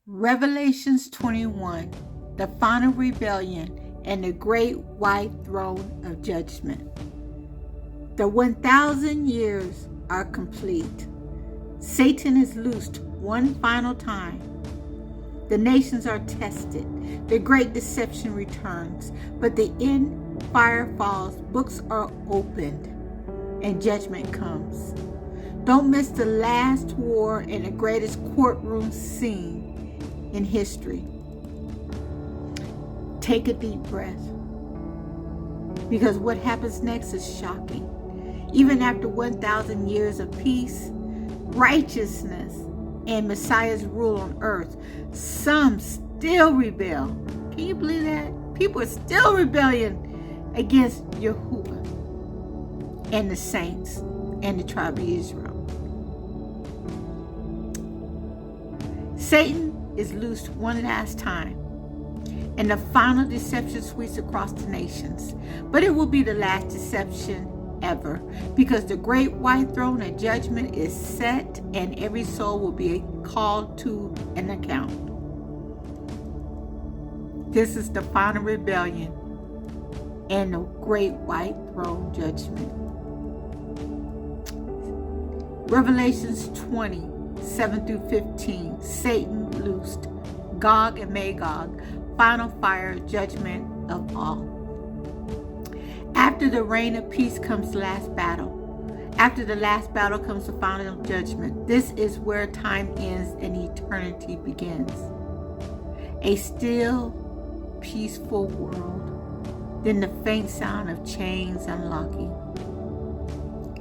Revelations 21, the final rebellion and the great white throne of judgment. The 1,000 years are complete. Satan is loosed one final time. The nations are tested. The great deception returns. But the end fire falls, books are opened, and judgment comes. Don't miss the last war and the greatest courtroom scene in history. Take a deep breath, because what happens next is shocking. Even after 1,000 years of peace, righteousness, and Messiah's rule on earth, some still rebel. Can you believe that? People are still rebelling against Yahuwah and the saints and the tribe of Israel. Satan is loosed one last time, and the final deception sweeps across the nations. But it will be the last deception ever, because the great white throne of judgment is set, and every soul will be called to an account. This is the final rebellion and the great white throne judgment. Revelations 20, 7 through 15, Satan loosed, Gog and Magog, final fire, judgment of all. After the reign of peace comes the last battle. After the last battle comes the final judgment. This is where time ends and eternity begins. A still, peaceful world. Then the faint sound of chains unlocking.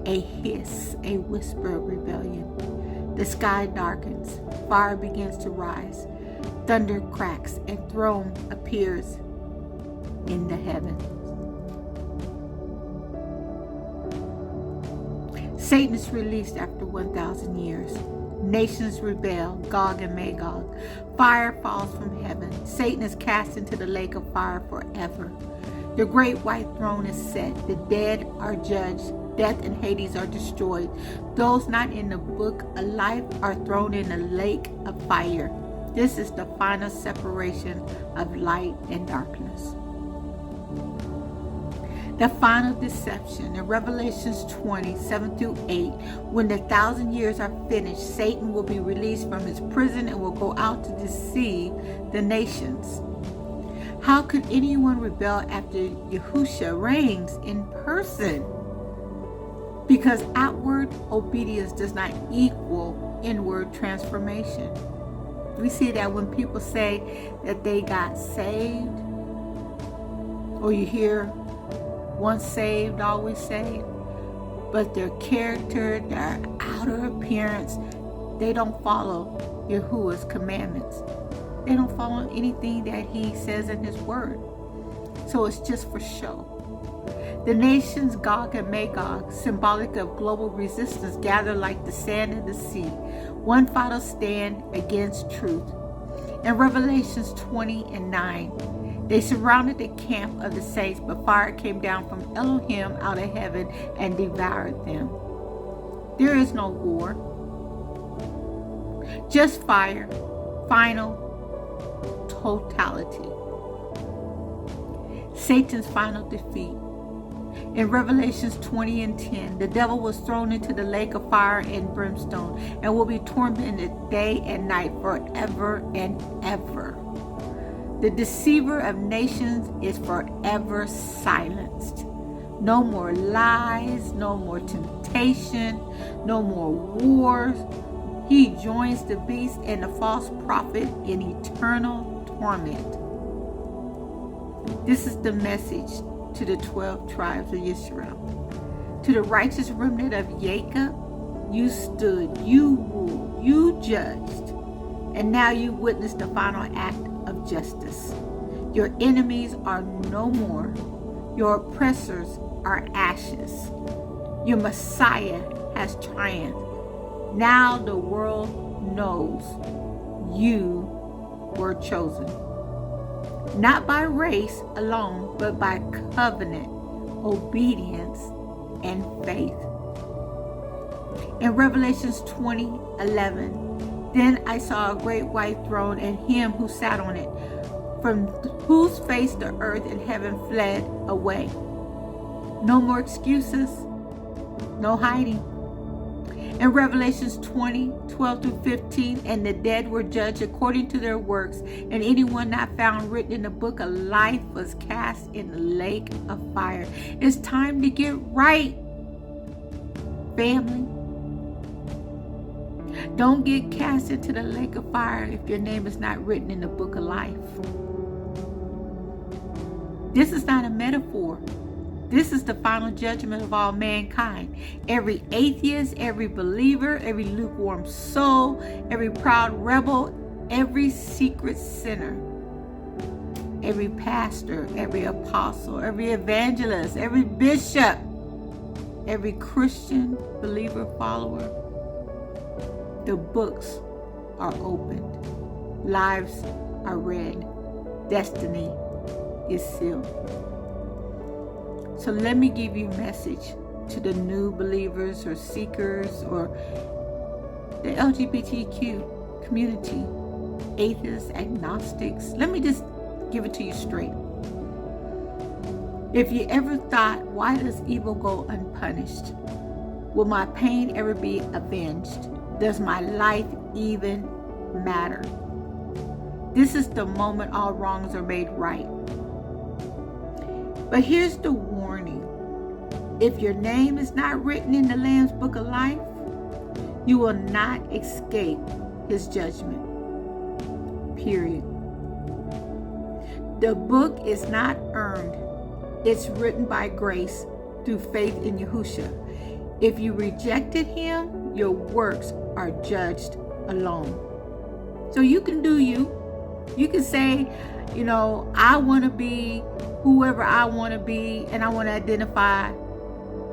A hiss, a whisper of rebellion. The sky darkens, fire begins to rise, thunder cracks, and throne appears in the heavens. Satan is released after 1,000 years. Nations rebel, Gog and Magog. Fire falls from heaven. Satan is cast into the lake of fire forever. The great white throne is set. The dead are judged. Death and Hades are destroyed. Those not in the book of life are thrown in a lake of fire. This is the final separation of light and darkness. The final deception in Revelations 20, 7 through 8. When the 1,000 years are finished, Satan will be released from his prison and will go out to deceive the nations. How could anyone rebel after Yahushua reigns in person? Because outward obedience does not equal inward transformation. We see that when people say that they got saved, or you hear once saved, always saved, but their character, their outer appearance, they don't follow Yahuwah's commandments. They don't follow anything that he says in his word. So it's just for show. The nations Gog and Magog, symbolic of global resistance, gather like the sand in the sea. One final stand against truth. In Revelations 20 and 9, they surrounded the camp of the saints, but fire came down from Elohim out of heaven and devoured them. There is no war, just fire, final totality. Satan's final defeat. In Revelations 20 and 10, the devil was thrown into the lake of fire and brimstone and will be tormented day and night forever and ever. The deceiver of nations is forever silenced. No more lies, no more temptation, no more wars. He joins the beast and the false prophet in eternal torment. This is the message to the 12 tribes of Israel. To the righteous remnant of Jacob, you stood, you ruled, you judged, and now you witnessed the final act of justice. Your enemies are no more. Your oppressors are ashes. Your Messiah has triumphed. Now the world knows you were chosen. Not by race alone, but by covenant, obedience, and faith. In Revelations 20:11, Then I saw a great white throne and him who sat on it, from whose face the earth and heaven fled away. No more excuses, no hiding. In Revelations 20:12-15, and the dead were judged according to their works, and anyone not found written in the book of life was cast in the lake of fire. It's time to get right, family. Don't get cast into the lake of fire if your name is not written in the book of life. This is not a metaphor. This is the final judgment of all mankind. Every atheist, every believer, every lukewarm soul, every proud rebel, every secret sinner, every pastor, every apostle, every evangelist, every bishop, every Christian believer follower. The books are opened. Lives are read. Destiny is sealed. So let me give you a message to the new believers or seekers or the LGBTQ community, atheists, agnostics. Let me just give it to you straight. If you ever thought, why does evil go unpunished? Will my pain ever be avenged? Does my life even matter? This is the moment all wrongs are made right. But here's the warning. If your name is not written in the Lamb's Book of Life, you will not escape his judgment. Period. The book is not earned. It's written by grace through faith in Yahushua. If you rejected him, your works are judged alone. So you can do you. You can say, I want to be whoever I want to be, and I want to identify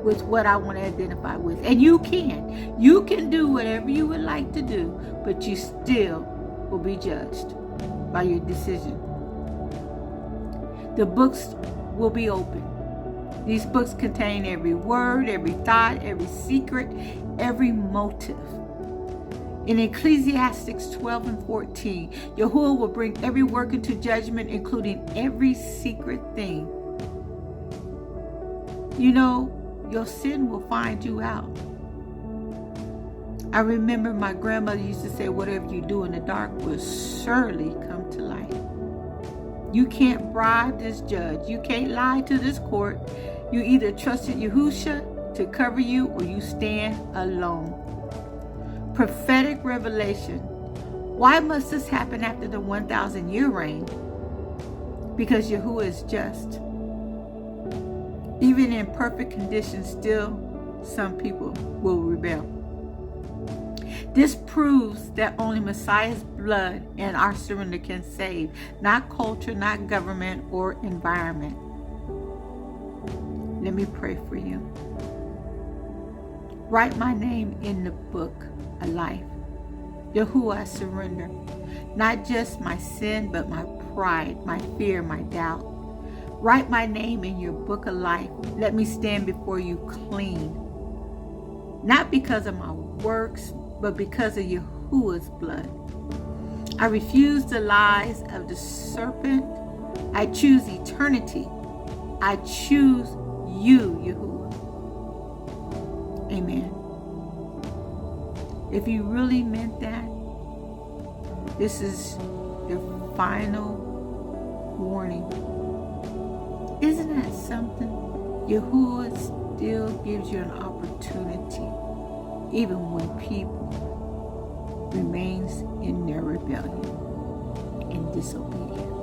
with what I want to identify with. And you can. You can do whatever you would like to do, but you still will be judged by your decision. The books will be open. These books contain every word, every thought, every secret, every motive. In Ecclesiastes 12:14, Yahuwah will bring every work into judgment, including every secret thing. Your sin will find you out. I remember my grandmother used to say, whatever you do in the dark will surely come to light. You can't bribe this judge. You can't lie to this court. You either trusted Yahushua to cover you or you stand alone. Prophetic revelation. Why must this happen after the 1,000-year reign? Because Yahuwah is just. Even in perfect conditions, still some people will rebel. This proves that only Messiah's blood and our surrender can save, not culture, not government, or environment. Let me pray for you. Write my name in the book of life. Yahuwah, I surrender. Not just my sin, but my pride, my fear, my doubt. Write my name in your book of life. Let me stand before you clean. Not because of my works, but because of Yahuwah's blood. I refuse the lies of the serpent. I choose eternity. I choose you, Yahuwah. Amen. If you really meant that, this is your final warning. Isn't that something? Yahuwah still gives you an opportunity, even when people remains in their rebellion and disobedience.